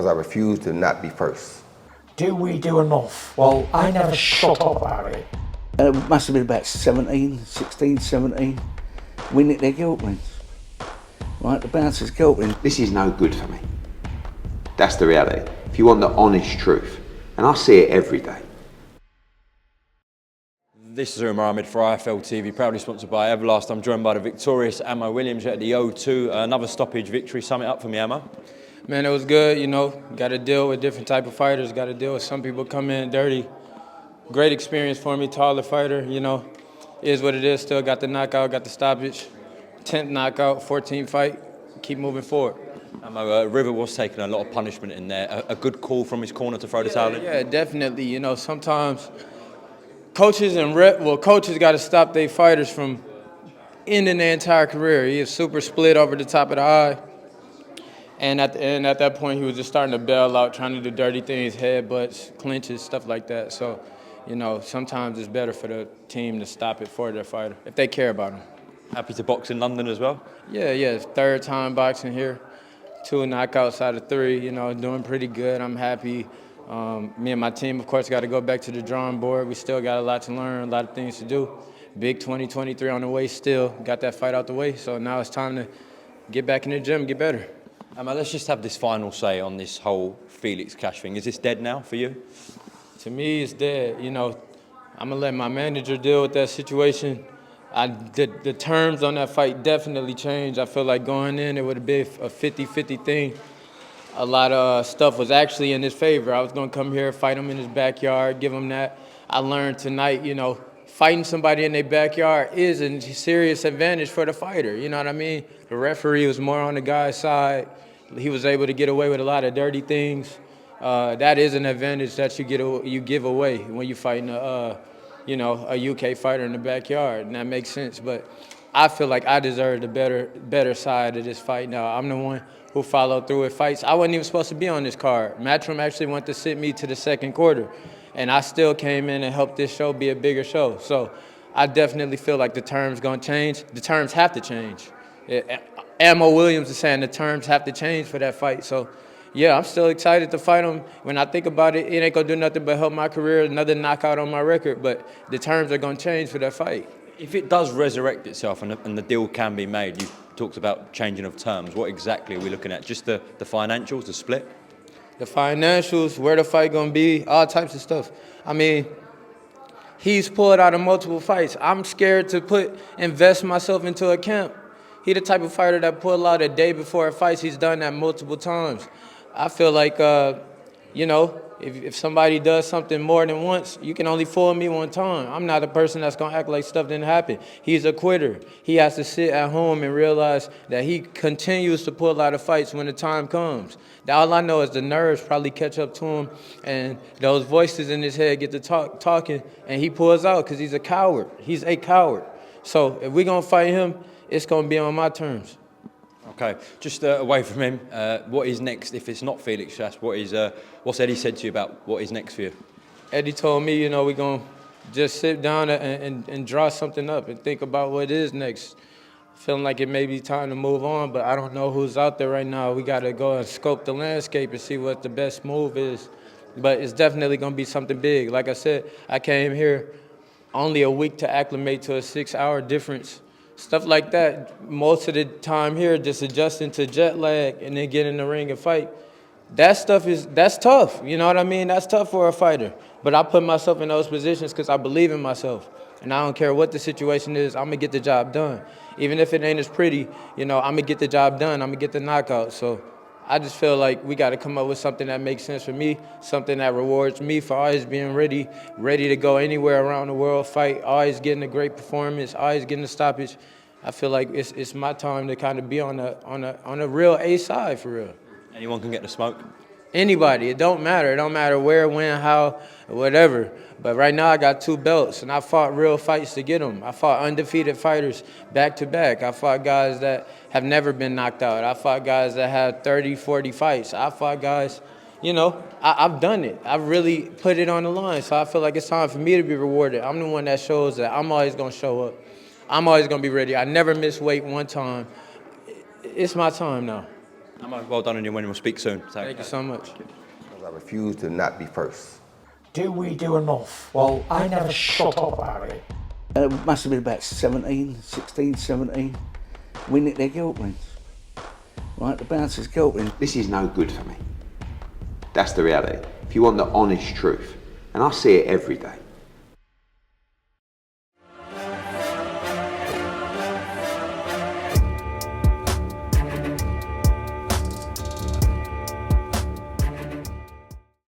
I refuse to not be first. Do we do enough? Well, I never shut up about it. It must have been about 16, 17. We nicked their guilt rings. Right, the bouncer's guilt ring. This is no good for me. That's the reality. If you want the honest truth, and I see it every day. This is Umar Ahmed for IFL TV, proudly sponsored by Everlast. I'm joined by the victorious Amo Williams at the O2. Another stoppage victory. Sum it up for me, Amo. Man, it was good, you know. Got to deal with different type of fighters. Got to deal with some people come in dirty. Great experience for me, taller fighter, you know. Is what it is. Still got the knockout, got the stoppage. 10th knockout, 14th fight. Keep moving forward. River was taking a lot of punishment in there. A good call from his corner to throw the towel in? Yeah, definitely. You know, sometimes coaches got to stop their fighters from ending their entire career. He is super split over the top of the eye. And at that point, he was just starting to bail out, trying to do dirty things, headbutts, clinches, stuff like that. So, you know, sometimes it's better for the team to stop it for their fighter, if they care about him. Happy to box in London as well? Yeah, third time boxing here. 2 knockouts out of 3, you know, doing pretty good. I'm happy. Me and my team, of course, got to go back to the drawing board. We still got a lot to learn, a lot of things to do. Big 2023 on the way still. Got that fight out the way, so now it's time to get back in the gym, get better. Let's just have this final say on this whole Felix Cash thing. Is this dead now for you? To me, it's dead. You know, I'm going to let my manager deal with that situation. The terms on that fight definitely changed. I feel like going in, it would have been a 50-50 thing. A lot of stuff was actually in his favor. I was going to come here, fight him in his backyard, give him that. I learned tonight, you know, fighting somebody in their backyard is a serious advantage for the fighter. You know what I mean? The referee was more on the guy's side. He was able to get away with a lot of dirty things. That is an advantage that you give away when you're fighting a UK fighter in the backyard, and that makes sense. But I feel like I deserve the better side of this fight now. I'm the one who followed through with fights. I wasn't even supposed to be on this card. Matchroom actually wanted to sit me to the second quarter, and I still came in and helped this show be a bigger show. So I definitely feel like the terms gonna change. The terms have to change. Amo Williams is saying the terms have to change for that fight. So, yeah, I'm still excited to fight him. When I think about it, it ain't going to do nothing but help my career, another knockout on my record, but the terms are going to change for that fight. If it does resurrect itself and the deal can be made, you talked about changing of terms. What exactly are we looking at? Just the financials, the split? The financials, where the fight going to be, all types of stuff. I mean, he's pulled out of multiple fights. I'm scared to invest myself into a camp. He the type of fighter that pull out a day before a fight. He's done that multiple times. I feel like, you know, if somebody does something more than once, you can only fool me one time. I'm not a person that's going to act like stuff didn't happen. He's a quitter. He has to sit at home and realize that he continues to pull out of fights when the time comes. All I know is the nerves probably catch up to him, and those voices in his head get to talking, and he pulls out because he's a coward. He's a coward. So if we're going to fight him, it's going to be on my terms. Okay, just away from him, what is next? If it's not Felix Cash, what's Eddie said to you about what is next for you? Eddie told me, you know, we're going to just sit down and draw something up and think about what is next. Feeling like it may be time to move on, but I don't know who's out there right now. We got to go and scope the landscape and see what the best move is. But it's definitely going to be something big. Like I said, I came here only a week to acclimate to a 6-hour difference. Stuff like that, most of the time here, just adjusting to jet lag and then get in the ring and fight. That's tough, you know what I mean? That's tough for a fighter. But I put myself in those positions because I believe in myself. And I don't care what the situation is, I'm going to get the job done. Even if it ain't as pretty, you know, I'm going to get the job done. I'm going to get the knockout. So I just feel like we got to come up with something that makes sense for me, something that rewards me for always being ready to go anywhere around the world, fight, always getting a great performance, always getting a stoppage. I feel like it's my time to kind of be on a real A side for real. Anyone can get the smoke? Anybody. It don't matter. It don't matter where, when, how, whatever. But right now I got 2 belts, and I fought real fights to get them. I fought undefeated fighters back to back. I fought guys that have never been knocked out. I fought guys that had 30, 40 fights. I fought guys, you know, I've done it. I've really put it on the line. So I feel like it's time for me to be rewarded. I'm the one that shows that I'm always going to show up. I'm always going to be ready. I never miss weight one time. It's my time now. Well done on your win. We'll speak soon. Thank you so much. Because I refuse to not be first. Do we do enough? Well, I never shut up about it. It must have been about 16, 17. We nicked their guilt rings. Right, the bouncer's guilt ring. This is no good for me. That's the reality. If you want the honest truth, and I see it every day,